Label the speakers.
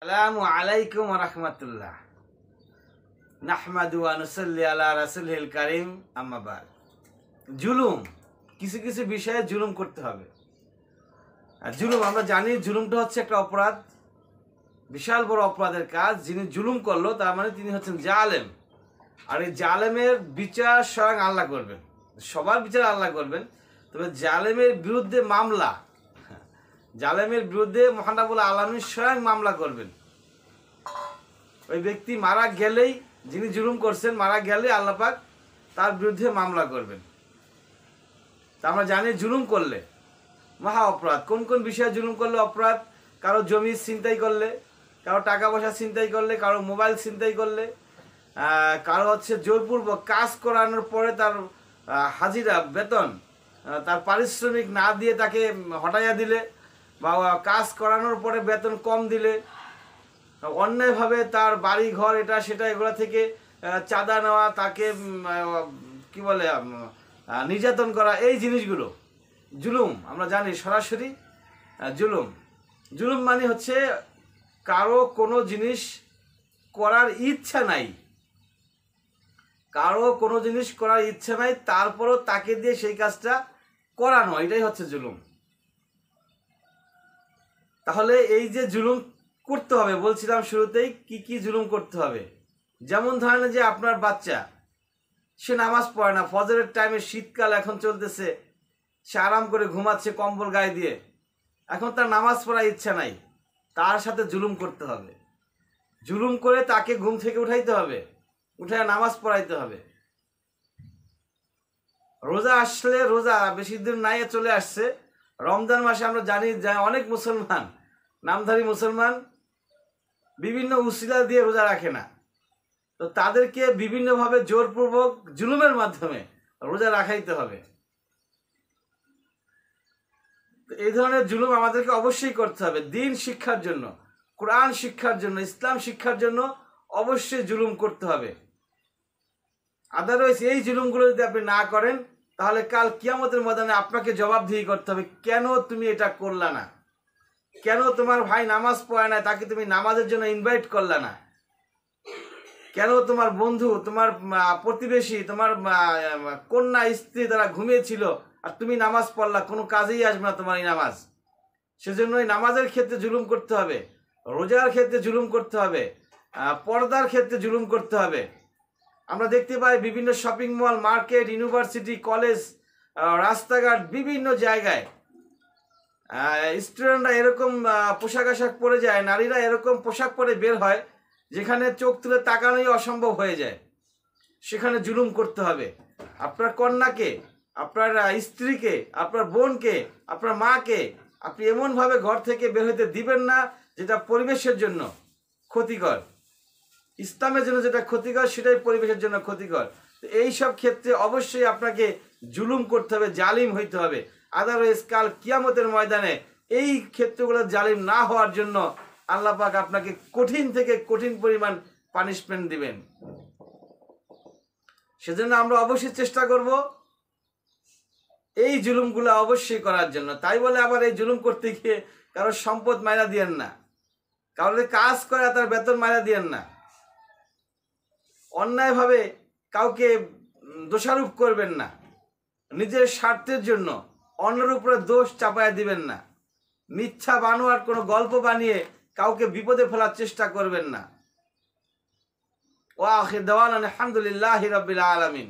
Speaker 1: আসসালামু আলাইকুম ওয়া রাহমাতুল্লাহ। নাহমাদু ওয়া নুসাল্লি আলা রাসূলিল কারীম, আম্মা বাদ। জুলুম, কিছু কিছু বিষয়ে জুলুম করতে হবে। আর জুলুম আমরা জানি, জুলুমটা হচ্ছে একটা অপরাধ, বিশাল বড় অপরাধের কাজ। যিনি জুলুম করলো তার মানে তিনি হচ্ছেন জালেম। আর এই জালেমের বিচার স্বয়ং আল্লাহ করবেন, সবার বিচার আল্লাহ করবেন। তবে জালেমের বিরুদ্ধে মামলা, জালেমের বিরুদ্ধে মহান রব্বুল আলামিন স্বয়ং মামলা করবেন। ওই ব্যক্তি মারা গেলেই, যিনি জুলুম করছেন মারা গেলে আল্লাহ পাক তার বিরুদ্ধে মামলা করবেন। তা আমরা জানি জুলুম করলে মহা অপরাধ। কোন কোন বিষয়ে জুলুম করলে অপরাধ? কারো জমি ছিনতাই করলে, কারো টাকা পয়সা ছিনতাই করলে, কারো মোবাইল ছিনতাই করলে, কারো হচ্ছে জোরপূর্বক কাজ করানোর পরে তার হাজিরা বেতন, তার পারিশ্রমিক না দিয়ে তাকে হটাইয়া দিলে, বা কাজ করানোর পরে বেতন কম দিলে, অন্যায়ভাবে তার বাড়ি ঘর এটা সেটা এগুলো থেকে চাঁদা নেওয়া, তাকে কি বলে নির্যাতন করা, এই জিনিসগুলো জুলুম। আমরা জানি সরাসরি জুলুম। জুলুম মানে হচ্ছে কারো কোনো জিনিস করার ইচ্ছা নাই, কারো কোনো জিনিস করার ইচ্ছা নাই, তারপরও তাকে দিয়ে সেই কাজটা করানো, এটাই হচ্ছে জুলুম। তাহলে এই যে জুলুম করতে হবে, বলছিলাম শুরুতেই কি কি জুলুম করতে হবে। যেমন ধরেন যে আপনার বাচ্চা, সে নামাজ পড়ে না, ফজরের টাইমে, শীতকাল এখন চলতেছে, সে আরাম করে ঘুমাচ্ছে কম্বল গায়ে দিয়ে, এখন তার নামাজ পড়ার ইচ্ছা নাই, তার সাথে জুলুম করতে হবে। জুলুম করে তাকে ঘুম থেকে উঠাইতে হবে, উঠায় নামাজ পড়াইতে হবে। রোজা আসলে, রোজা বেশি দিন নাই চলে আসছে, রমজান মাসে আমরা জানি যে অনেক মুসলমান, নামধারী মুসলমান বিভিন্ন উসিলা দিয়ে রোজা রাখে না, তো তাদেরকে বিভিন্নভাবে জোরপূর্বক জুলুমের মাধ্যমে রোজা রাখাইতে হবে। এই ধরনের জুলুম আমাদেরকে অবশ্যই করতে হবে। দিন শিক্ষার জন্য, কোরআন শিক্ষার জন্য, ইসলাম শিক্ষার জন্য অবশ্যই জুলুম করতে হবে। আদারওয়াইজ এই জুলুমগুলো যদি আপনি না করেন, তাহলে কাল কিয়ামতের ময়দানে আপনাকে জবাবদিহি করতে হবে, কেন তুমি এটা করলা না, কেন তোমার ভাই নামাজ পড়ে না তাকে তুমি নামাজের জন্য ইনভাইট করলা না, কেন তোমার বন্ধু, তোমার প্রতিবেশী, তোমার কন্যা, স্ত্রী তারা ঘুমিয়েছিল আর তুমি নামাজ পড়লা, কোনো কাজেই আসবে না তোমার এই নামাজ। সেজন্য এই নামাজের ক্ষেত্রে জুলুম করতে হবে, রোজার ক্ষেত্রে জুলুম করতে হবে, পর্দার ক্ষেত্রে জুলুম করতে হবে। আমরা দেখতে পাই বিভিন্ন shopping mall, market, university, college, রাস্তাঘাট, বিভিন্ন জায়গায় স্টুডেন্টরা এরকম পোশাক আশাক পরে যায়, নারীরা এরকম পোশাক পরে বের হয় যেখানে চোখ তুলে তাকানোই অসম্ভব হয়ে যায়। সেখানে জুলুম করতে হবে। আপনার কন্যাকে, আপনার স্ত্রীকে, আপনার বোনকে, আপনার মাকে আপনি এমনভাবে ঘর থেকে বের হতে দিবেন না যেটা পরিবেশের জন্য ক্ষতিকর। ইসলামের জন্য যেটা ক্ষতিকর সেটাই পরিবেশের জন্য ক্ষতিকর। তো এইসব ক্ষেত্রে অবশ্যই আপনাকে জুলুম করতে হবে, জালিম হইতে হবে। আদারওয়াইজ কাল কিয়ামতের ময়দানে এই ক্ষেত্রগুলো জালিম না হওয়ার জন্য আল্লাহ পাক আপনাকে কঠিন থেকে কঠিন পরিমাণ পানিশমেন্ট দিবেন। সেজন্য আমরা অবশ্যই চেষ্টা করব এই জুলুমগুলো অবশ্যই করার জন্য। তাই বলে আবার এই জুলুম করতে গিয়ে কারোর সম্পদ মাইরা দিয়েন না, কারোর কাজ করে তার বেতন মাইরা দিয়েন না, অন্যায়ভাবে কাউকে দোষারোপ করবেন না, নিজের স্বার্থের জন্য অন্যের উপরে দোষ চাপায়া দিবেন না, মিথ্যা বানোয়ার কোনো গল্প বানিয়ে কাউকে বিপদে ফেলার চেষ্টা করবেন না। ওয়া আখির দাওয়ানা আলহামদুলিল্লাহি রাব্বিল আলামিন।